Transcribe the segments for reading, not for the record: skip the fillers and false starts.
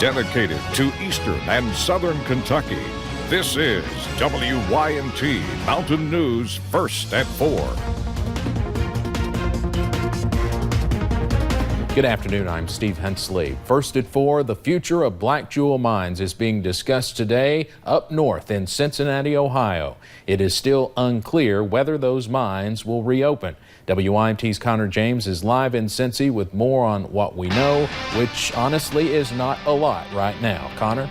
dedicated to eastern and southern Kentucky. This is WYMT Mountain News First at 4. Good afternoon, I'm Steve Hensley. First at 4, the future of Black Jewel Mines is being discussed today up north in Cincinnati, Ohio. It is still unclear whether those mines will reopen. WYMT's Connor James is live in Cincy with more on what we know, which honestly is not a lot right now. Connor?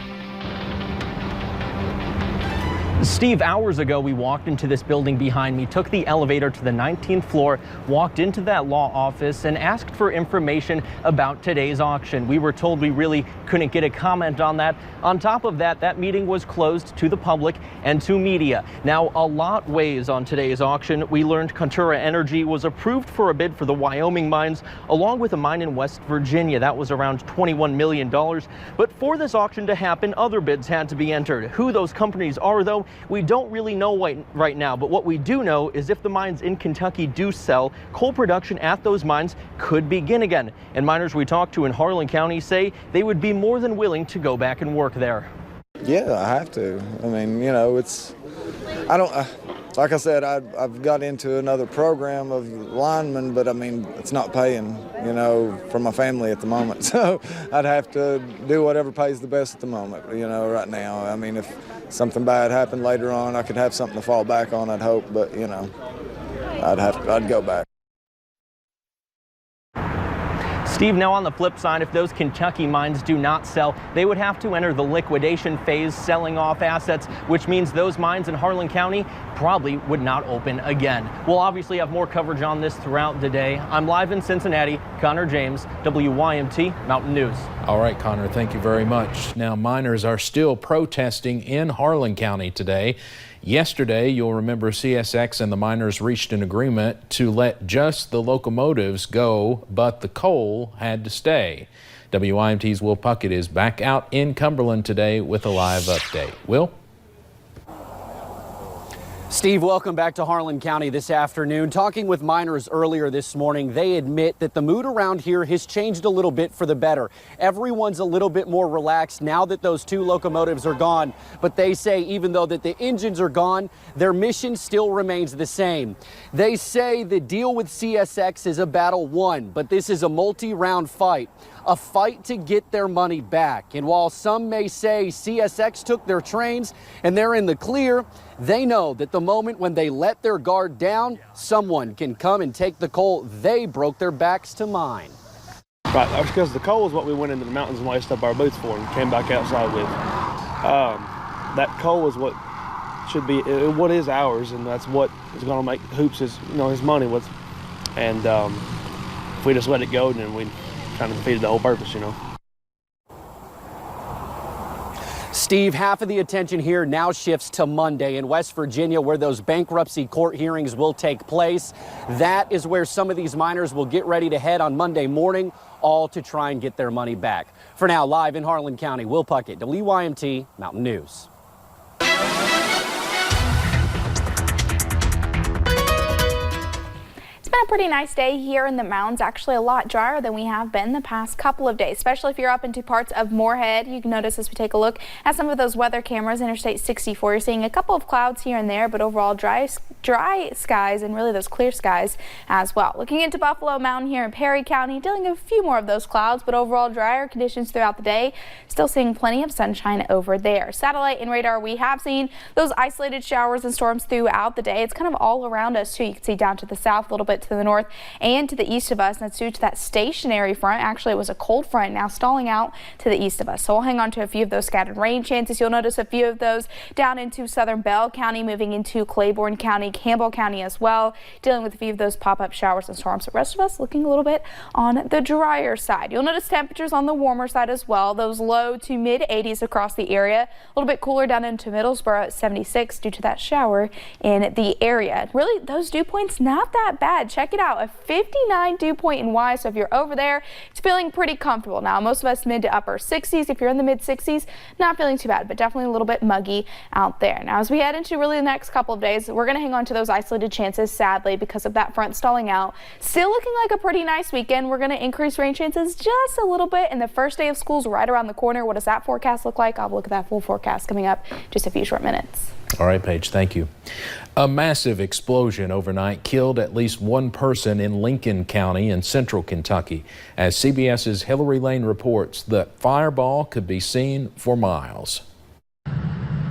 Steve, hours ago we walked into this building behind me, took the elevator to the 19th floor, walked into that law office and asked for information about today's auction. We were told we really couldn't get a comment on that. On top of that, that meeting was closed to the public and to media. Now, a lot weighs on today's auction. We learned Contura Energy was approved for a bid for the Wyoming mines, along with a mine in West Virginia. That was around $21 million. But for this auction to happen, other bids had to be entered. Who those companies are, though, we don't really know right now, but what we do know is if the mines in Kentucky do sell, coal production at those mines could begin again. And miners we talked to in Harlan County say they would be more than willing to go back and work there. Yeah, I have to. I mean, you know, like I said, I've got into another program of lineman, but I mean, it's not paying, you know, for my family at the moment. So I'd have to do whatever pays the best at the moment, you know, right now. I mean, if something bad happened later on, I could have something to fall back on, I'd hope, but, you know, I'd go back. Steve, now on the flip side, if those Kentucky mines do not sell, they would have to enter the liquidation phase, selling off assets, which means those mines in Harlan County probably would not open again. We'll obviously have more coverage on this throughout the day. I'm live in Cincinnati. Connor James, WYMT Mountain News. All right, Connor, thank you very much. Now, miners are still protesting in Harlan County today. Yesterday, you'll remember CSX and the miners reached an agreement to let just the locomotives go, but the coal had to stay. WYMT's Will Puckett is back out in Cumberland today with a live update. Will? Steve, welcome back to Harlan County this afternoon. Talking with miners earlier this morning, they admit that the mood around here has changed a little bit for the better. Everyone's a little bit more relaxed now that those two locomotives are gone. But they say even though that the engines are gone, their mission still remains the same. They say the deal with CSX is a battle won, but this is a multi-round fight. A fight to get their money back. And while some may say CSX took their trains and they're in the clear, they know that the moment when they let their guard down, someone can come and take the coal they broke their backs to mine. Right, because the coal is what we went into the mountains and laced up our boots for and came back outside with. That coal is what should be, what is ours, and that's what is going to make Hoops his money with. And if we just let it go, then we kind of defeated the whole purpose, you know. Steve, half of the attention here now shifts to Monday in West Virginia, where those bankruptcy court hearings will take place. That is where some of these miners will get ready to head on Monday morning, all to try and get their money back. For now, live in Harlan County, Will Puckett, WYMT Mountain News. It's been a pretty nice day here in the mountains, actually a lot drier than we have been the past couple of days, especially if you're up into parts of Moorhead. You can notice as we take a look at some of those weather cameras, Interstate 64, you're seeing a couple of clouds here and there, but overall dry skies and really those clear skies as well. Looking into Buffalo Mountain here in Perry County, dealing with a few more of those clouds, but overall drier conditions throughout the day. Still seeing plenty of sunshine over there. Satellite and radar, we have seen those isolated showers and storms throughout the day. It's kind of all around us too. You can see down to the south, a little bit to the north and to the east of us. And that's due to that stationary front. Actually, it was a cold front now stalling out to the east of us. So we'll hang on to a few of those scattered rain chances. You'll notice a few of those down into southern Bell County, moving into Claiborne County, Campbell County as well, dealing with a few of those pop-up showers and storms. The rest of us looking a little bit on the drier side. You'll notice temperatures on the warmer side as well. Those low to mid 80s across the area. A little bit cooler down into Middlesboro at 76 due to that shower in the area. Really, those dew points not that bad. Check check it out, a 59 dew point in Wye. So if you're over there, it's feeling pretty comfortable. Now, most of us mid to upper 60s. If you're in the mid 60s, not feeling too bad, but definitely a little bit muggy out there. Now, as we head into really the next couple of days, we're going to hang on to those isolated chances, sadly, because of that front stalling out. Still looking like a pretty nice weekend. We're going to increase rain chances just a little bit, and the first day of school's right around the corner. What does that forecast look like? I'll look at that full forecast coming up in just a few short minutes. All right, Paige, thank you. A massive explosion overnight killed at least one person in Lincoln County in central Kentucky. As CBS's Hillary Lane reports, the fireball could be seen for miles.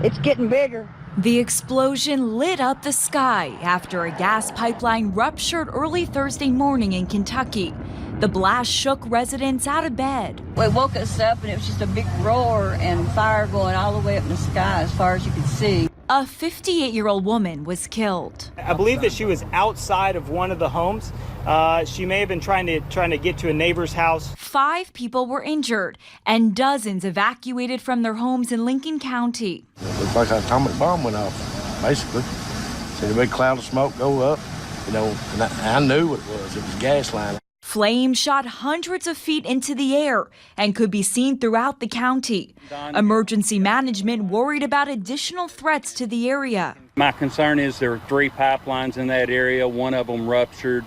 It's getting bigger. The explosion lit up the sky after a gas pipeline ruptured early Thursday morning in Kentucky. The blast shook residents out of bed. Well, it woke us up and it was just a big roar and fire going all the way up in the sky as far as you could see. A 58-year-old woman was killed. I believe that she was outside of one of the homes. She may have been trying to get to a neighbor's house. 5 people were injured and dozens evacuated from their homes in Lincoln County. It looked like an atomic bomb went off, basically. Seen a big cloud of smoke go up, and I knew what it was. It was a gas line. Flames shot hundreds of feet into the air and could be seen throughout the county. Emergency management worried about additional threats to the area. My concern is there are 3 pipelines in that area. One of them ruptured.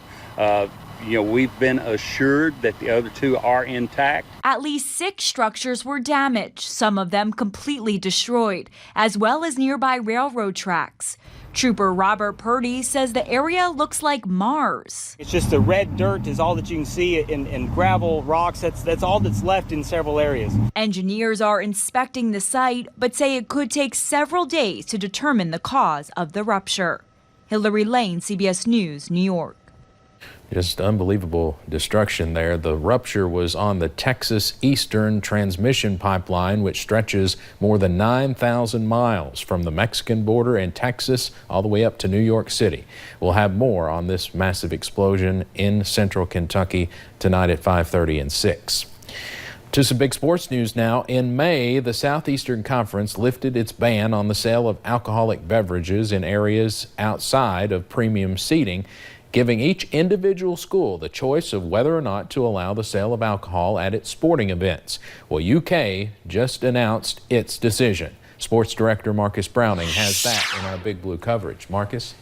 We've been assured that the other 2 are intact. At least 6 structures were damaged, some of them completely destroyed, as well as nearby railroad tracks. Trooper Robert Purdy says the area looks like Mars. It's just the red dirt is all that you can see, and gravel, rocks. That's all that's left in several areas. Engineers are inspecting the site, but say it could take several days to determine the cause of the rupture. Hillary Lane, CBS News, New York. Just unbelievable destruction there. The rupture was on the Texas Eastern Transmission Pipeline, which stretches more than 9,000 miles from the Mexican border in Texas all the way up to New York City. We'll have more on this massive explosion in central Kentucky tonight at 5:30 and 6. To some big sports news now. In May, the Southeastern Conference lifted its ban on the sale of alcoholic beverages in areas outside of premium seating, giving each individual school the choice of whether or not to allow the sale of alcohol at its sporting events. Well, UK just announced its decision. Sports Director Marcus Browning has that in our Big Blue coverage. Marcus?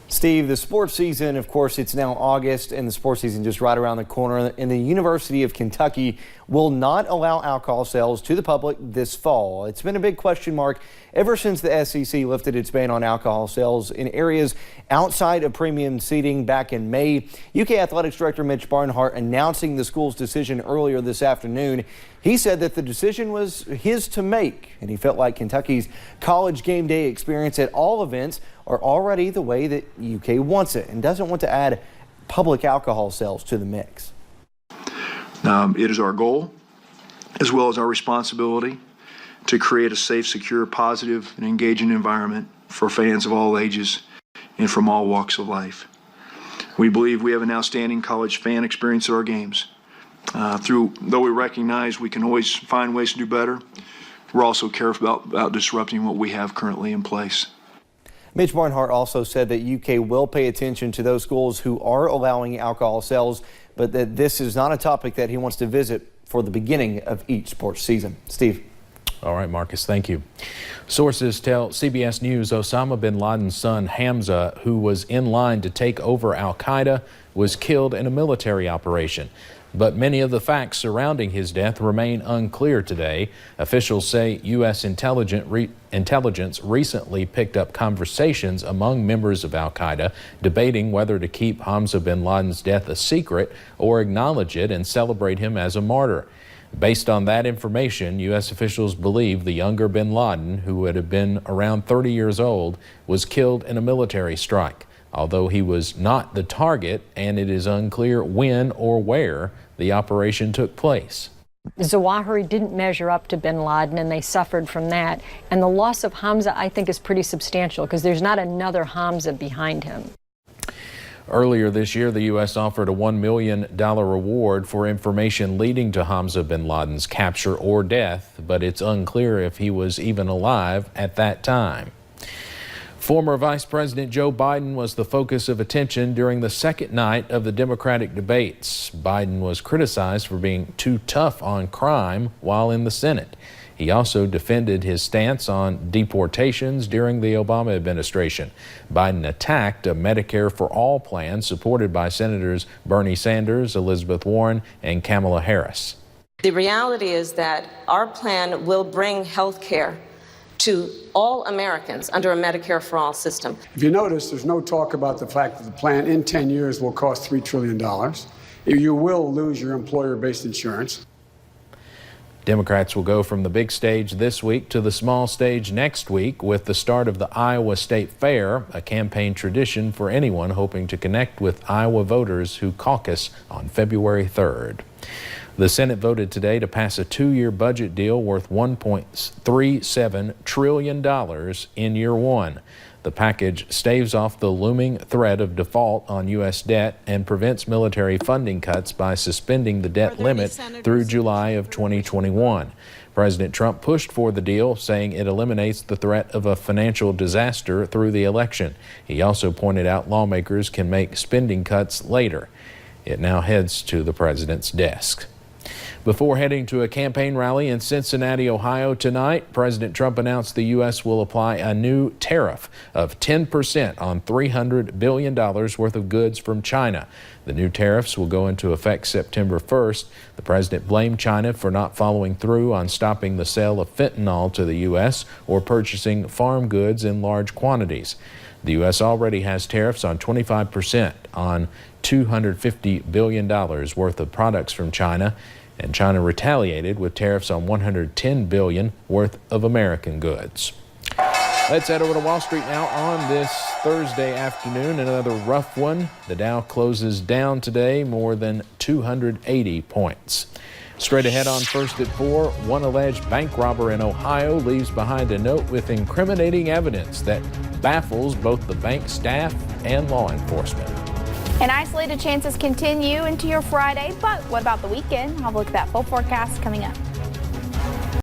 Steve, the sports season, of course, it's now August, and the sports season just right around the corner. And the University of Kentucky will not allow alcohol sales to the public this fall. It's been a big question mark ever since the SEC lifted its ban on alcohol sales in areas outside of premium seating back in May. UK Athletics Director Mitch Barnhart announcing the school's decision earlier this afternoon. He said that the decision was his to make, and he felt like Kentucky's college game day experience at all events are already the way that UK wants it and doesn't want to add public alcohol sales to the mix. It is our goal, as well as our responsibility, to create a safe, secure, positive, and engaging environment for fans of all ages and from all walks of life. We believe we have an outstanding college fan experience at our games. Though we recognize we can always find ways to do better, we're also careful about disrupting what we have currently in place. Mitch Barnhart also said that UK will pay attention to those schools who are allowing alcohol sales, but that this is not a topic that he wants to visit for the beginning of each sports season. Steve. All right, Marcus, thank you. Sources tell CBS News Osama bin Laden's son Hamza, who was in line to take over al-Qaeda, was killed in a military operation. But many of the facts surrounding his death remain unclear today. Officials say U.S. intelligence recently picked up conversations among members of al-Qaeda debating whether to keep Hamza bin Laden's death a secret or acknowledge it and celebrate him as a martyr. Based on that information, U.S. officials believe the younger bin Laden, who would have been around 30 years old, was killed in a military strike, although he was not the target, and it is unclear when or where the operation took place. Zawahiri didn't measure up to bin Laden, and they suffered from that. And the loss of Hamza, I think, is pretty substantial because there's not another Hamza behind him. Earlier this year, the U.S. offered a $1 million reward for information leading to Hamza bin Laden's capture or death, but it's unclear if he was even alive at that time. Former Vice President Joe Biden was the focus of attention during the second night of the Democratic debates. Biden was criticized for being too tough on crime while in the Senate. He also defended his stance on deportations during the Obama administration. Biden attacked a Medicare for All plan supported by Senators Bernie Sanders, Elizabeth Warren, and Kamala Harris. The reality is that our plan will bring health care to all Americans under a Medicare for All system. If you notice, there's no talk about the fact that the plan in 10 years will cost $3 trillion. You will lose your employer-based insurance. Democrats will go from the big stage this week to the small stage next week with the start of the Iowa State Fair, a campaign tradition for anyone hoping to connect with Iowa voters who caucus on February 3rd. The Senate voted today to pass a two-year budget deal worth $1.37 trillion in year one. The package staves off the looming threat of default on U.S. debt and prevents military funding cuts by suspending the debt limit through July of 2021. President Trump pushed for the deal, saying it eliminates the threat of a financial disaster through the election. He also pointed out lawmakers can make spending cuts later. It now heads to the president's desk. Before heading to a campaign rally in Cincinnati, Ohio tonight, President Trump announced the U.S. will apply a new tariff of 10% on $300 billion worth of goods from China. The new tariffs will go into effect September 1st. The president blamed China for not following through on stopping the sale of fentanyl to the U.S. or purchasing farm goods in large quantities. The U.S. already has tariffs on 25% on $250 billion worth of products from China, and China retaliated with tariffs on $110 billion worth of American goods. Let's head over to Wall Street now on this Thursday afternoon. Another rough one. The Dow closes down today more than 280 points. Straight ahead on First at 4, one alleged bank robber in Ohio leaves behind a note with incriminating evidence that baffles both the bank staff and law enforcement. And isolated chances continue into your Friday, but what about the weekend? I'll have a look at that full forecast coming up.